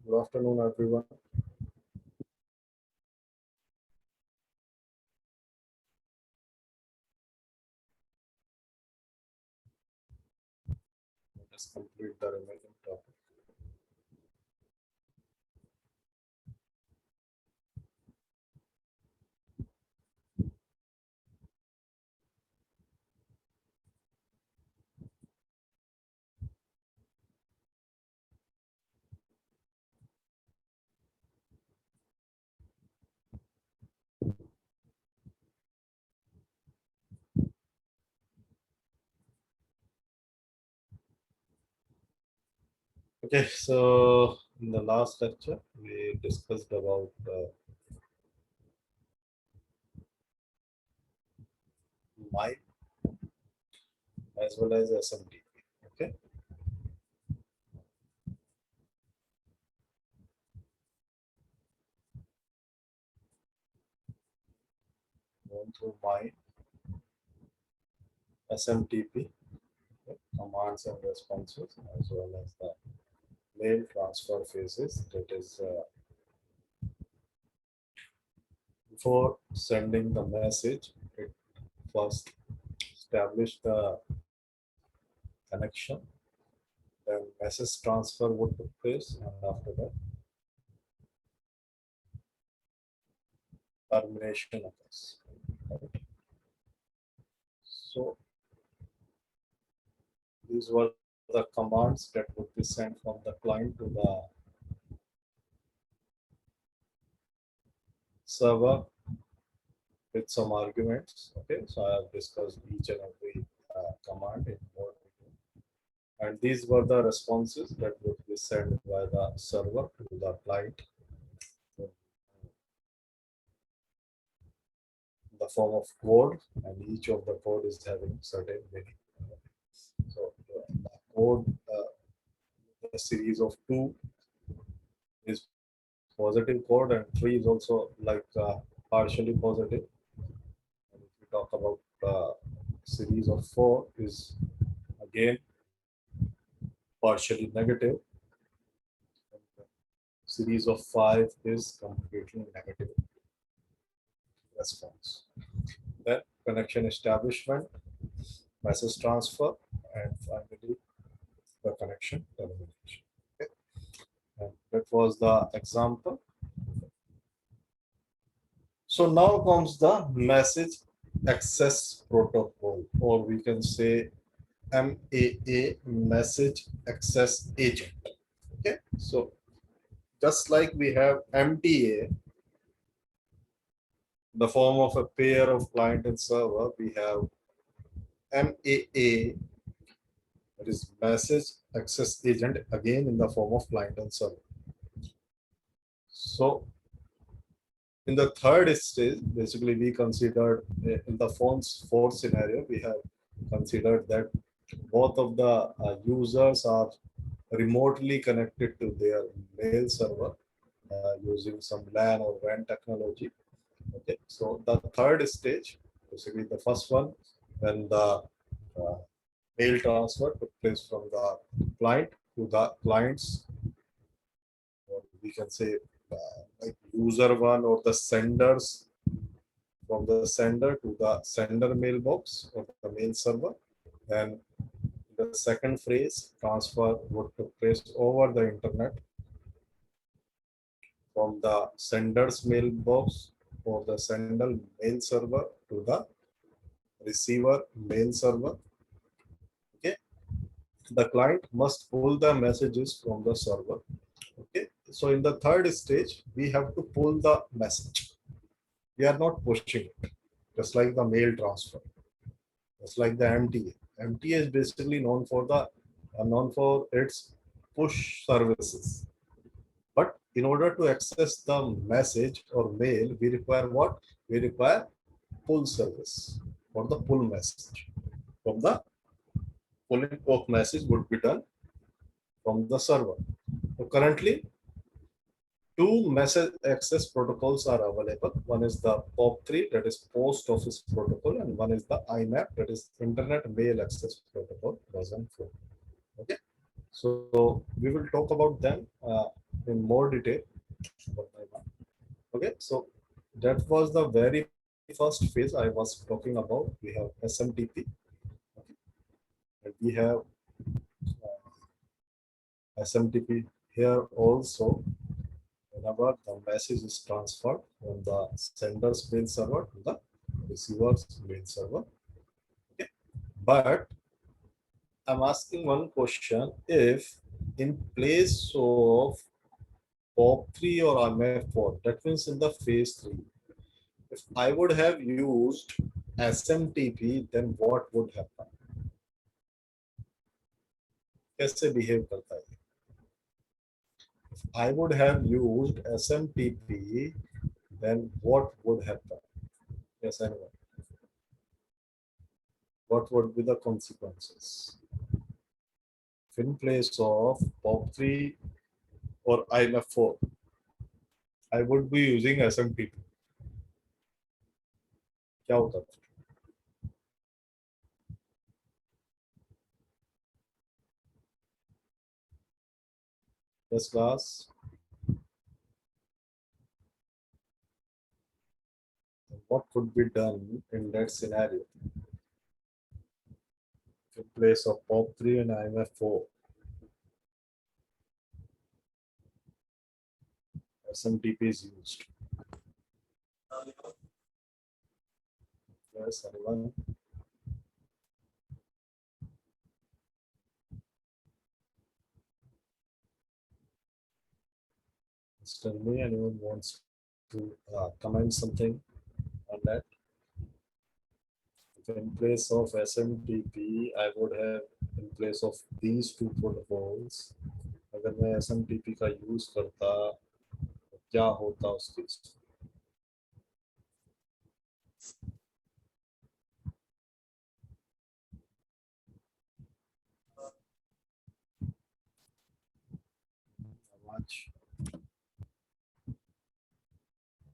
Good afternoon, everyone. Let us complete the remaining topic. Okay, so in the last lecture, we discussed about MIME as well as SMTP. Okay, going through MIME, SMTP, okay, commands and responses, as well as the mail transfer phases. That is, before sending the message, it first establish the connection, then message transfer would take place, and after that, termination occurs. Right? So these were the commands that would be sent from the client to the server with some arguments. Okay, so I have discussed each and every command in more detail. And these were the responses that would be sent by the server to the client in the form of code, and each of the code is having certain meaning. So the code, the series of 2 is positive code, and 3 is also like partially positive. And if we talk about series of 4 is again partially negative. And the series of 5 is completely negative response. Then connection establishment, message transfer, and finally the connection termination. Okay. And that was the example. So now comes the message access protocol, or we can say MAA, message access agent. Okay, so just like we have MTA, the form of a pair of client and server, we have MAA, that is message access agent, again in the form of client and server. So in the third stage, basically we considered in the phone's fourth scenario, we have considered that both of the users are remotely connected to their mail server using some LAN or WAN technology. Okay, so the third stage, basically the first one, when the mail transfer took place from the client to the clients, or we can say like user one or the senders, from the sender to the sender mailbox or the mail server. Then the second phase, transfer would take place over the internet from the sender's mailbox or the sender mail server to the receiver mail server. Okay, the client must pull the messages from the server. Okay, so in the third stage, we have to pull the message. We are not pushing it, just like the mail transfer, just like the MTA. MTA is basically known for its push services. But in order to access the message or mail, we require what? We require pull service or the pull message. From the pulling of message would be done from the server. So currently, two message access protocols are available. One is the POP3, that is Post Office Protocol, and one is the IMAP, that is Internet Mail Access Protocol version 4. Okay. So we will talk about them in more detail one by one. Okay, so that was the very first phase I was talking about. We have SMTP. Okay. And we have SMTP here also. Whenever the message is transferred from the sender's mail server to the receiver's mail server. Okay. But I'm asking one question. If in place of POP3 or IMF4, that means in the phase 3, if I would have used SMTP, then what would happen? कैसे behave करता है? If I would have used SMTP, then what would happen? Yes, anyone. What would be the consequences? In place of POP3 or IMF4, I would be using SMTP. क्या होता है? Yes, class. What could be done in that scenario? In place of POP3 and IMF4, SMTP is used. Yes, anyone? Just tell me, anyone wants to comment something on that? If in place of SMTP, I would have in place of these two protocols, अगर मैं SMTP का use करता तो क्या होता उसके आवाज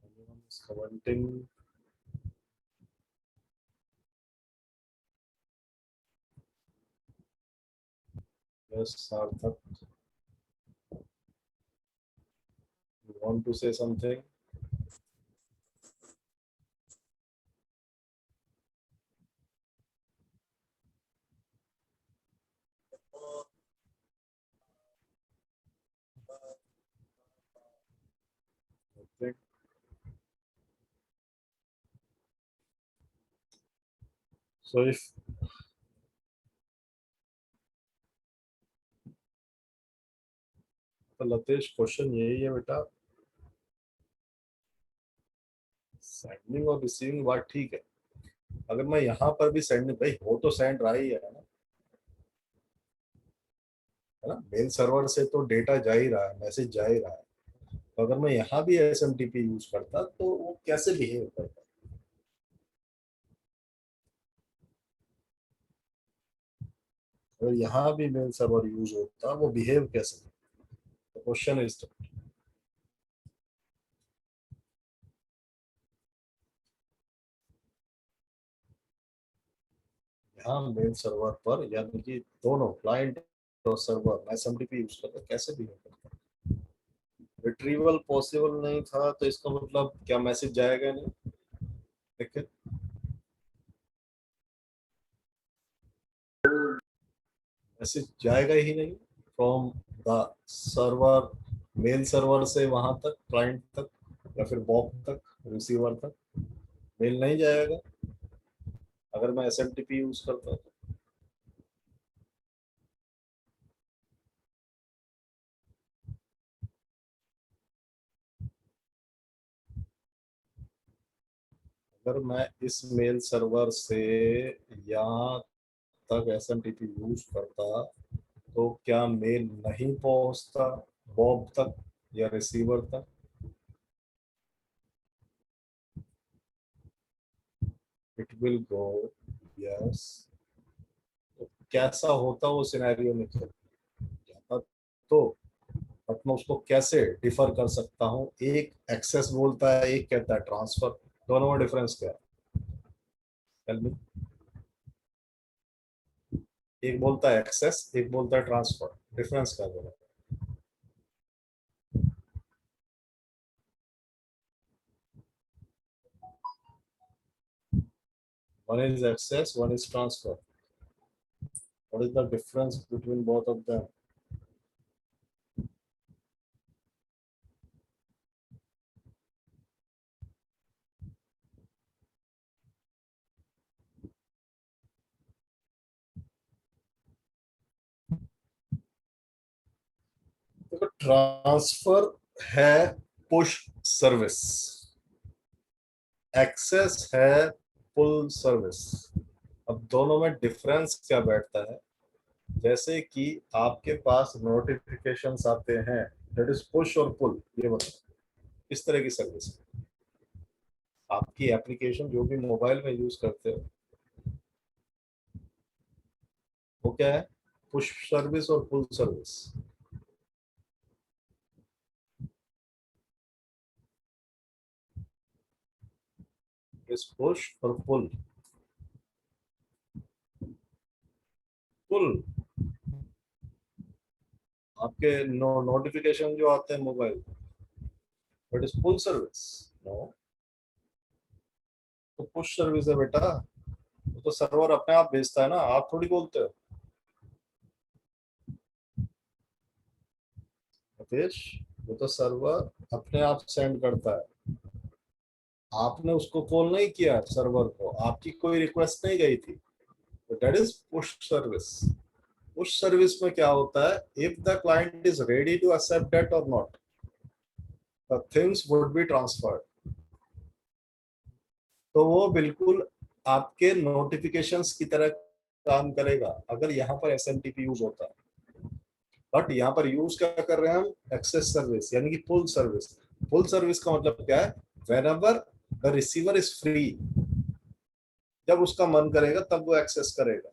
anyone is commenting? Yes, Sarthak, you want to say something? Okay. So if तो लतेश क्वेश्चन यही है बेटा, सेंडिंग और रिसीविंग बात ठीक है, अगर मैं यहाँ पर भी सेंड भाई हो तो सेंड रहा ही है ना, मेल सर्वर से तो डेटा जा ही रहा है, मैसेज जा ही रहा है, तो अगर मैं यहाँ भी SMTP यूज करता तो वो कैसे बिहेव करता? अगर यहाँ भी मेल सर्वर यूज होता वो बिहेव कैसे? क्वेश्चन इज यहाँ मेल सर्वर पर, यानी कि दोनों क्लाइंट और सर्वर SMTP यूज करता कैसे बिहेव करता? रिट्रीवल पॉसिबल नहीं था तो इसका मतलब क्या मैसेज जाएगा नहीं? ठीक है, मैसेज जाएगा ही नहीं from the server, mail server से वहां तक, क्लाइंट तक या फिर बॉप तक, रिसीवर तक मेल नहीं जाएगा अगर मैं SMTP यूज करता हूँ। अगर मैं इस मेल सर्वर से यहाँ तक SMTP यूज करता तो क्या मेल नहीं पहुंचता बॉब तक या रिसीवर तक? It will go, yes. तो कैसा होता वो सिनेरियो में जाता तो, बट मैं उसको कैसे डिफर कर सकता हूँ? एक एक्सेस बोलता है, एक कहता है ट्रांसफर, दोनों में डिफरेंस क्या है? Tell me. एक बोलता है एक्सेस, एक बोलता है ट्रांसफर, डिफरेंस क्या बोला? One is access, one is transfer. What is the difference between both of them? देखो, ट्रांसफर है पुश सर्विस, एक्सेस है पुल सर्विस। अब दोनों में डिफरेंस क्या बैठता है? जैसे कि आपके पास नोटिफिकेशंस आते हैं, दैट इज पुश और पुल, ये बताओ इस तरह की सर्विस। आपकी एप्लीकेशन जो भी मोबाइल में यूज करते हो वो क्या है? पुश सर्विस और पुल सर्विस। इस पुश और पुल। पुल आपके नोटिफिकेशन जो आते हैं mobile, that is pull service. No, तो पुश सर्विस है बेटा, वो तो सर्वर अपने आप भेजता है ना, आप थोड़ी बोलते हो। मुकेश, वो तो सर्वर अपने आप सेंड करता है, आपने उसको कॉल नहीं किया, सर्वर को आपकी कोई रिक्वेस्ट नहीं गई थी। तो that is push service. Push service में क्या होता है? If the client is ready to accept that और not, the things would be transferred. तो वो बिल्कुल आपके नोटिफिकेशंस की तरह काम करेगा अगर यहाँ पर एसएमटीपी यूज होता है। बट यहाँ पर यूज क्या कर रहे हैं हम? एक्सेस सर्विस, यानी कि पुल सर्विस। पुल सर्विस का मतलब क्या है? When ever the receiver is free, जब उसका मन करेगा तब वो एक्सेस करेगा।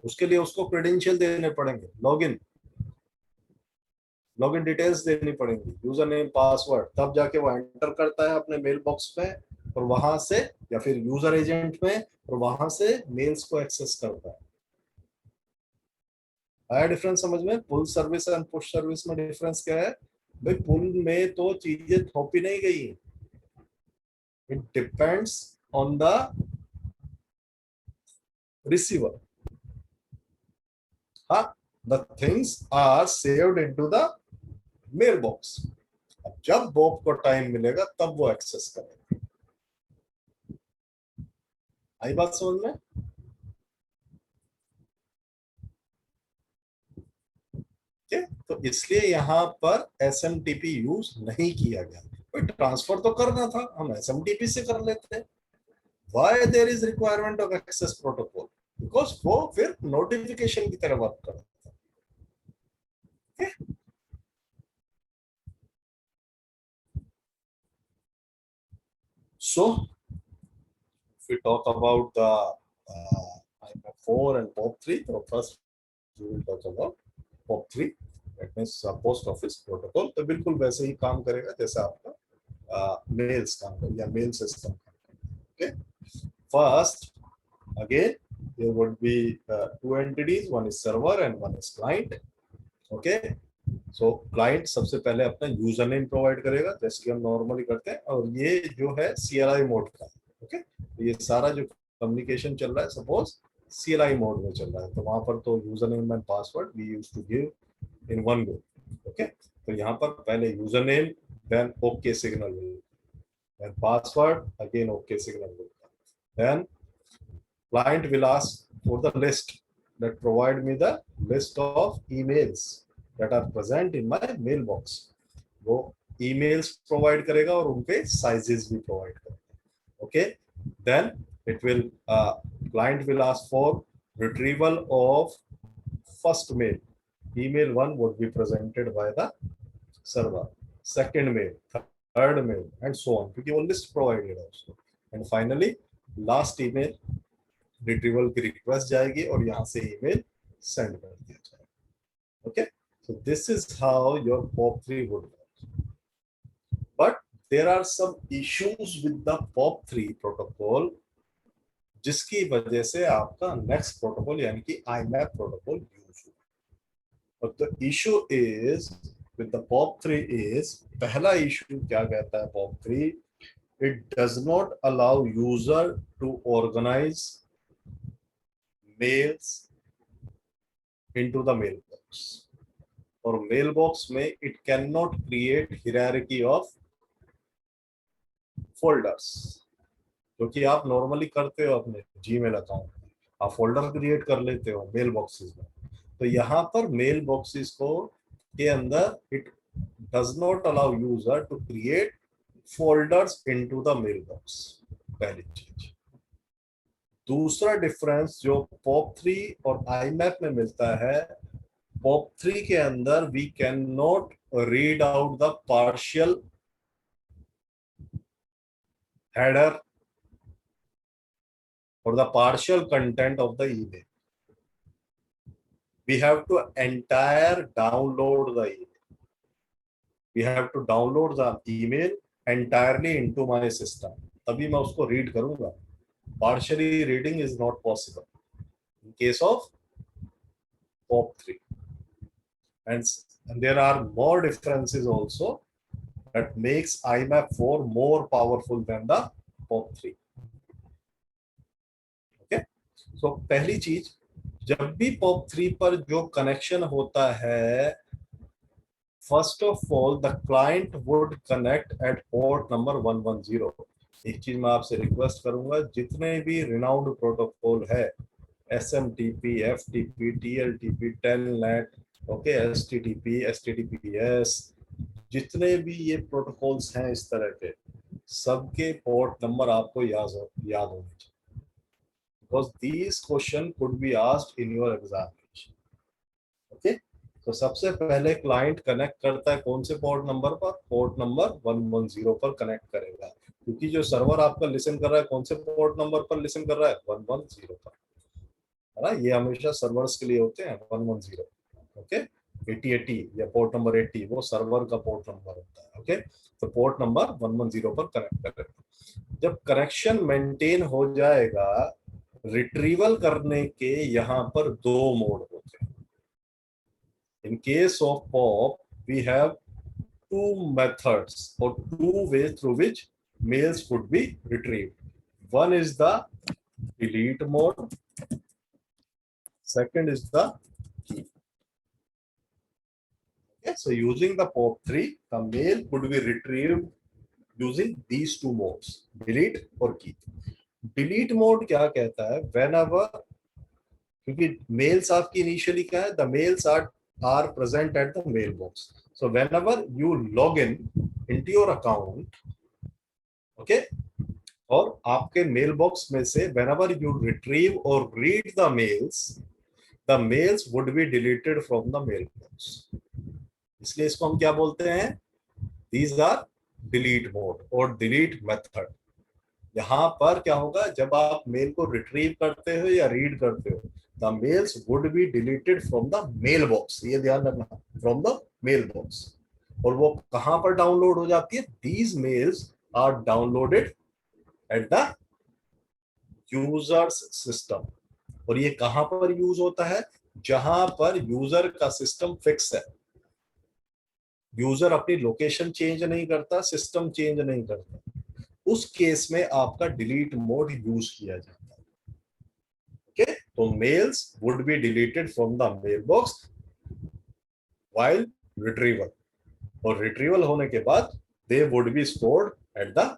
उसके लिए उसको क्रेडेंशियल देने पड़ेंगे, लॉगिन, लॉगिन डिटेल्स देनी पड़ेंगी, यूजर नेम पासवर्ड, तब जाके वो एंटर करता है अपने मेल बॉक्स में, और वहां से या फिर यूजर एजेंट में, और वहां से मेल्स को एक्सेस करता है। आया डिफरेंस समझ में? पुल सर्विस एंड पुश सर्विस में डिफरेंस क्या है? भाई पुल में तो चीजें थोपी नहीं गई, it depends on the receiver. हाँ, the things are saved into the mail box. अब जब बॉब को टाइम मिलेगा तब वो एक्सेस करेगा। आई बात समझ में? ठीक है, तो इसलिए यहाँ पर एसएमटीपी यूज नहीं किया गया। कोई ट्रांसफर तो करना था, हम एसएमटीपी से कर लेते हैं। Why there is requirement of access protocol? Because वो फिर नोटिफिकेशन की तरह वर्क करता है। So if we talk about the POP4 and POP3, so first we will talk about POP3, that means post office protocol. तो बिल्कुल वैसे ही काम करेगा जैसे आपका मेल्स काम करेगा या मेल सिस्टम काम करेगा। Okay, first again there would be two entities, one is server and one is client. Okay, so client सबसे पहले अपना यूजर नेम प्रोवाइड करेगा जैसे कि हम नॉर्मली करते हैं, और ये जो है CLI मोड का। ओके, तो ये सारा जो कम्युनिकेशन चल रहा है, सपोज CLI मोड में चल रहा है, तो वहां पर तो user name and password we use to give in one go. Okay, तो यहाँ पर पहले user name, then okay signal, then password, again okay signal, then client will ask for the list, that provide me the list of emails that are present in my mailbox. वो emails provide करेगा और उनके sizes भी provide करेगा। Okay, then it will client will ask for retrieval of first mail. Email one would be presented by the server, second mail, third mail, and so on, क्योंकि वो list provided है उसको। And finally last email retrieval की request जाएगी और यहाँ से email send कर दिया जाएगा। Okay, so this is how your POP3 would work. But there are some issues with the POP3 protocol जिसकी वजह से आपका नेक्स्ट प्रोटोकॉल यानी कि IMAP प्रोटोकॉल यूज हुआ। But the issue is with the POP3 is, पहला issue क्या कहता है POP3, it does not allow user to organize mails into the mailbox, और mailbox में it cannot create hierarchy of folders, जो कि आप नॉर्मली करते हो अपने Gmail अकाउंट में, आप फोल्डर क्रिएट कर लेते हो मेल बॉक्सेस में। तो यहाँ पर मेल बॉक्सेस को के अंदर it does not allow user to create folders into the mail box, पहली चीज। दूसरा डिफरेंस जो POP3 और IMAP में मिलता है, POP3 के अंदर we can not read out the partial header or the partial content of the email. We have to entire download the email. We have to download the email entirely into my system. तभी मैं उसको read करूँगा. Partially reading is not possible in case of POP3. And there are more differences also that makes IMAP 4 more powerful than the POP3. तो पहली चीज, जब भी POP3 पर जो कनेक्शन होता है, first of all the client would connect at port number 110। एक चीज मैं आपसे रिक्वेस्ट करूंगा, जितने भी रिनाउंड प्रोटोकॉल है, SMTP, FTP, TLTP, telnet, okay, STTP, STTPS, जितने भी ये प्रोटोकॉल्स हैं इस तरह के, सबके पोर्ट नंबर आपको याद होने चाहिए, because these question could be asked in your examination. Okay, तो सबसे पहले क्लाइंट कनेक्ट करता है कौन से पोर्ट नंबर पर? पोर्ट नंबर 110 पर कनेक्ट करेगा, क्योंकि जो सर्वर आपका लिसन कर रहा है कौन से पोर्ट नंबर पर लिसन कर रहा है? 110 पर, है ना। ये हमेशा सर्वर्स के लिए होते हैं 110। ओके, 8080 या पोर्ट नंबर 80 वो सर्वर का पोर्ट नंबर होता है। ओके, तो पोर्ट नंबर 110 पर कनेक्ट करेगा। जब कनेक्शन मेंटेन हो जाएगा, रिट्रीवल करने के यहाँ पर दो मोड होते हैं। In case of POP we have two methods और two ways through which mails could be retrieved. One is the delete mode, second is the keep. Okay, so using the POP3, the mail could be retrieved using these two modes, delete और keep. Delete mode क्या कहता है? whenever, क्योंकि mails आपकी initially क्या है, the mails are present at the mail box, so whenever you log in into your account, okay, और आपके मेल बॉक्स में से whenever you retrieve or read the mails would be deleted from the mailbox. इसलिए इसको हम क्या बोलते हैं? these are delete mode और delete method. यहाँ पर क्या होगा, जब आप मेल को रिट्रीव करते हो या रीड करते हो, the mails would be deleted from the mail box, ये ध्यान रखना, फ्रॉम द मेल बॉक्स। और वो कहां पर डाउनलोड हो जाती है? These mails are downloaded at the users system. और ये कहां पर यूज होता है? जहां पर यूजर का सिस्टम फिक्स है, यूजर अपनी लोकेशन चेंज नहीं करता, सिस्टम चेंज नहीं करता, उस केस में आपका डिलीट मोड यूज किया जाता है। ओके, तो mails would be deleted from the mail box while retrieval, और रिट्रीवल होने के बाद they would be stored at the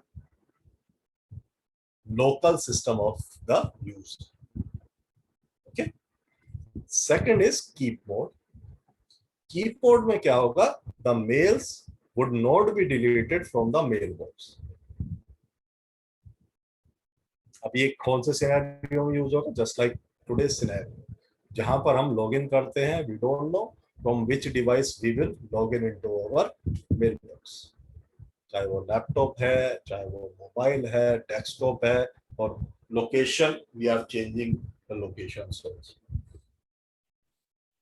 local system of the user. Okay, second is keep mode. Keep mode में क्या होगा? The mails would not be deleted from the mail box. अब ये कौन से सिनेरियो में यूज होगा? जस्ट लाइक टुडे सिनेरियो, जहां पर हम लॉग इन करते हैं, we don't know from which device we will log in into our mail box, चाहे वो लैपटॉप है, चाहे वो मोबाइल है, डेस्कटॉप है, और location we are changing the location source.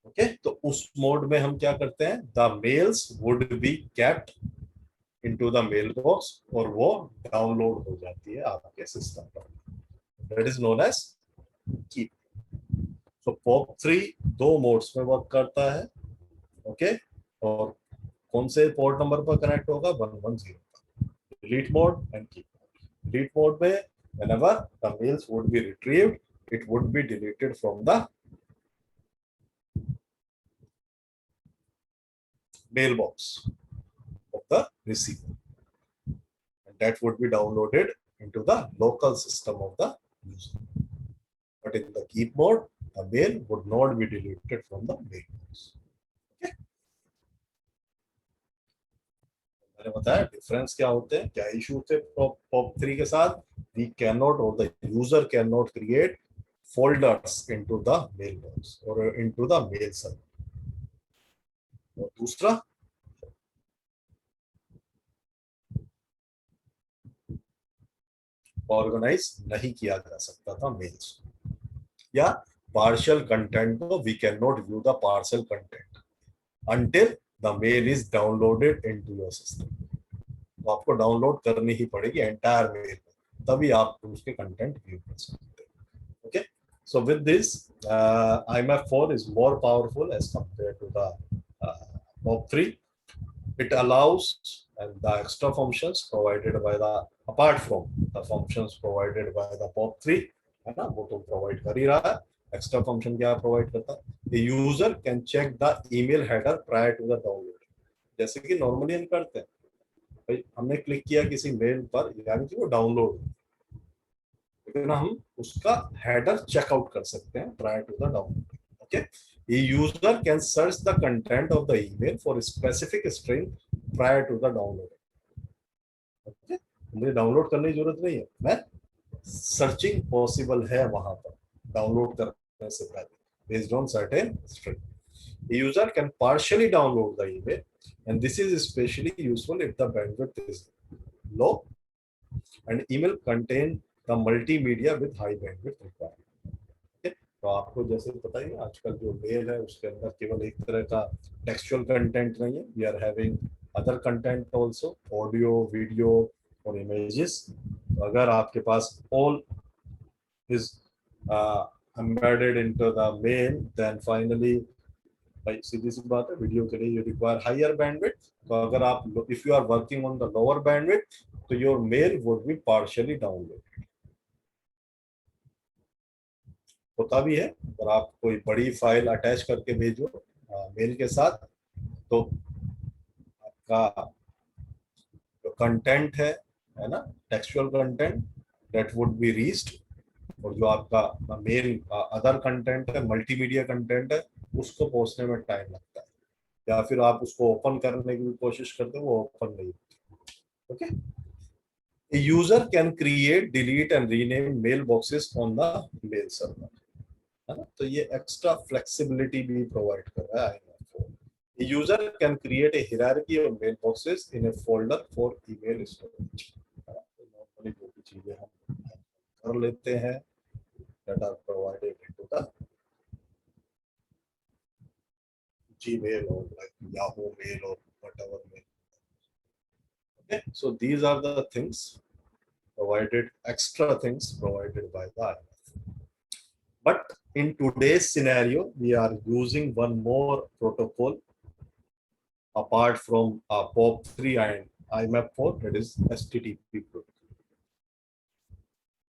Okay, तो उस मोड में हम क्या करते हैं? The mails would be kept into the mail box और वो डाउनलोड हो जाती है आपके सिस्टम पर। That is known as keep. So POP3 दो मोड्स में वर्क करता है, ओके, और कौन से पोर्ट नंबर पर कनेक्ट होगा? 110 पर, delete mode and keep. Delete mode में whenever the mails would be retrieved, it would be deleted from the mailbox of the receiver, and that would be downloaded into the local system of the user. But in the keep mode, the mail would not be deleted from the mailbox. Okay? मैंने बताया difference क्या होते हैं, क्या issue थे POP3 के साथ? We cannot, or the user cannot create folders into the mailbox or into the mail server. और दूसरा, ऑर्गेनाइज नहीं किया जा सकता था मेल्स, या पार्शियल कंटेंट को we can not view the partial content until the mail is downloaded into your system. तो आपको डाउनलोड करनी ही पड़ेगी एंटायर मेल, तभी आप उसके कंटेंट व्यू कर सकते हैं। Okay, so with this IMAP4 is more powerful as compared to the POP3. It allows and the extra functions provided by the, apart from the functions provided by the POP3, है ना, वो तो provide कर ही रहा है। Extra function क्या provide करता है? The user can check the email header prior to the download. जैसे कि नॉर्मली हम करते हैं, भाई हमने क्लिक किया किसी मेल पर, यानी कि वो डाउनलोड, लेकिन हम उसका हेडर चेकआउट कर सकते हैं prior to the download. Okay, a user can search the content of the email for a specific string prior to the download. Okay? मुझे डाउनलोड करने की जरूरत नहीं है, मैं सर्चिंग पॉसिबल है वहां पर डाउनलोड करने से पहले based on certain string. A user can partially download the email, and this is especially useful if the bandwidth is low and email contain the multimedia with high bandwidth requirement. तो आपको जैसे पता ही है, आजकल जो मेल है उसके अंदर केवल एक तरह का टेक्सचुअल कंटेंट नहीं है, we are having other content also, audio, video और इमेजेस। तो अगर आपके पास all is embedded into the mail, then finally भाई सीधी सी बात है, वीडियो के लिए यू रिक्वायर हायर बैंडविड्थ। तो अगर आप, if you are working on the lower bandwidth, तो your mail would be partially downloaded. होता भी है, और आप कोई बड़ी फाइल अटैच करके भेजो मेल के साथ, तो आपका जो कंटेंट है ना, textual content, that would be reached, और जो आपका मेल अदर कंटेंट है, मल्टीमीडिया कंटेंट है, उसको पहुंचने में टाइम लगता है, या फिर आप उसको ओपन करने की कोशिश करते हो, वो ओपन नहीं होती। Okay, A user can create, delete and rename mailboxes on the mail server. है ना, तो ये एक्स्ट्रा फ्लेक्सिबिलिटी भी प्रोवाइड कर रहा है IMAP4. A user can create a hierarchy of mailboxes in a folder for email storage. Normally जो भी चीजें हम कर लेते हैं that are provided into the Gmail or like Yahoo Mail or whatever mail. Okay, so these are the things provided, extra things provided by the IMAP4. But in today's scenario, we are using one more protocol apart from POP3 and IMAP4, that is HTTP protocol.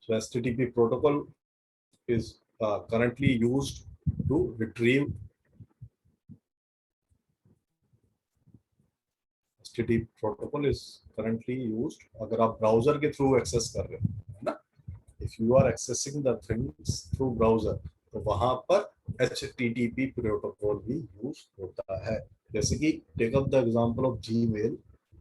So HTTP protocol is currently used to retrieve. HTTP protocol is currently used अगर आप browser के through access कर रहे हो, है ना, if you are accessing the things through browser, तो वहां पर HTTP प्रोटोकॉल भी यूज होता है। जैसे कि take up the example of Gmail,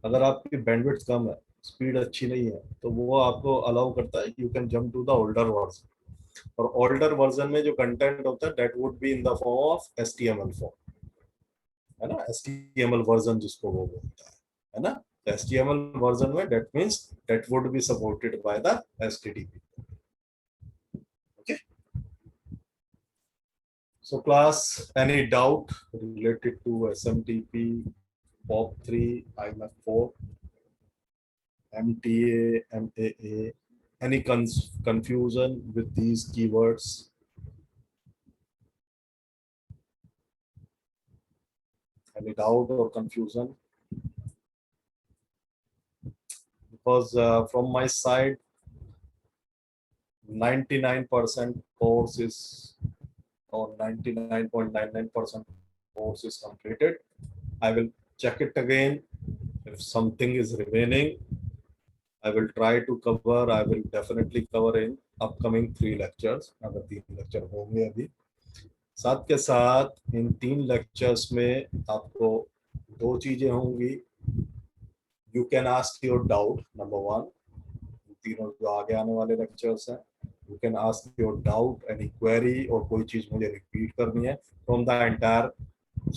अगर आपकी बैंडविड्थ कम है, स्पीड अच्छी नहीं है, तो वो आपको अलाउ करता है you can jump to the older version, और ओल्डर वर्जन में जो कंटेंट होता है that would be in the form of HTML form, है ना, HTML वर्जन जिसको वो बोलता है ना, HTML वर्जन में that means that would be supported by the HTTP. So class, any doubt related to SMTP, POP3, IMAP4, MTA, MAA, Any confusion with these keywords? Any doubt or confusion? Because from my side, 99% course is, or 99.99% course is completed. I will check it again. If something is remaining, I will try to cover. I will definitely cover in upcoming 3 lectures. अगर 3 lecture होंगे अभी, साथ के साथ इन 3 lectures में आपको 2 चीजें होंगी. You can ask your doubt. Number 1, तीनों जो आगे आने वाले लेक्चर्स हैं, you can ask your doubt, any query, और कोई चीज मुझे रिपीट करनी है फ्रॉम द एंटायर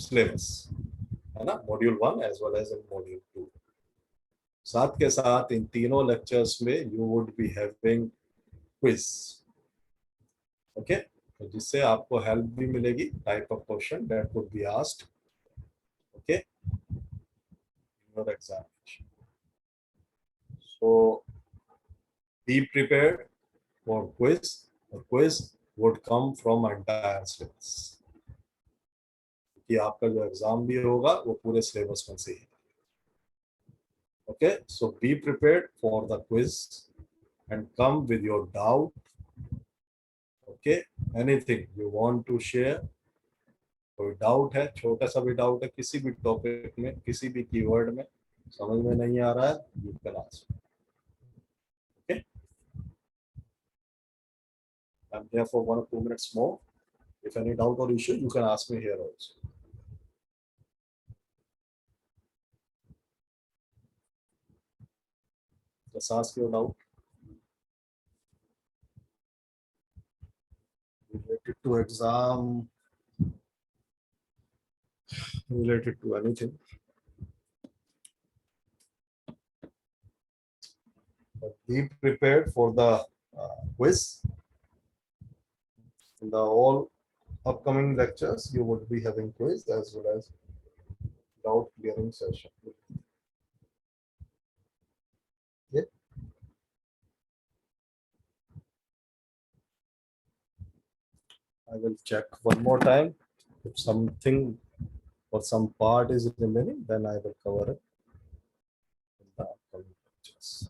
सिलेबस, है ना, module 1 as well as in module 2. साथ के साथ इन तीनों लेक्चर्स में you would be having quiz. Okay, तो जिससे आपको हेल्प भी मिलेगी, type of question that would be asked, okay, in your examination. So be prepared for quiz. The quiz would come from entire syllabus, कि आपका जो exam भी होगा वो पूरे सिलेबस में से ही. Okay, so be prepared for the quiz and come with your doubt. Okay, anything you want to share. कोई डाउट है, छोटा सा भी डाउट है किसी भी टॉपिक में, किसी भी कीवर्ड में समझ में नहीं आ रहा है, you can ask. Okay, I am here for 1 or 2 minutes more. If any doubt or issue, you can ask me here also. Just ask your doubt related to exam, related to anything. But be prepared for the quiz. In the all upcoming lectures, you would be having quiz as well as doubt clearing session. Okay. I will check one more time. If something or some part is remaining, then I will cover it in the upcoming lectures.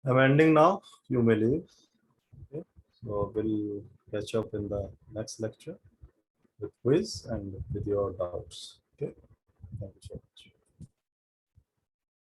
I'm ending now. You may leave. Okay. So we'll catch up in the next lecture with quiz and with your doubts. Okay. Thank you so much.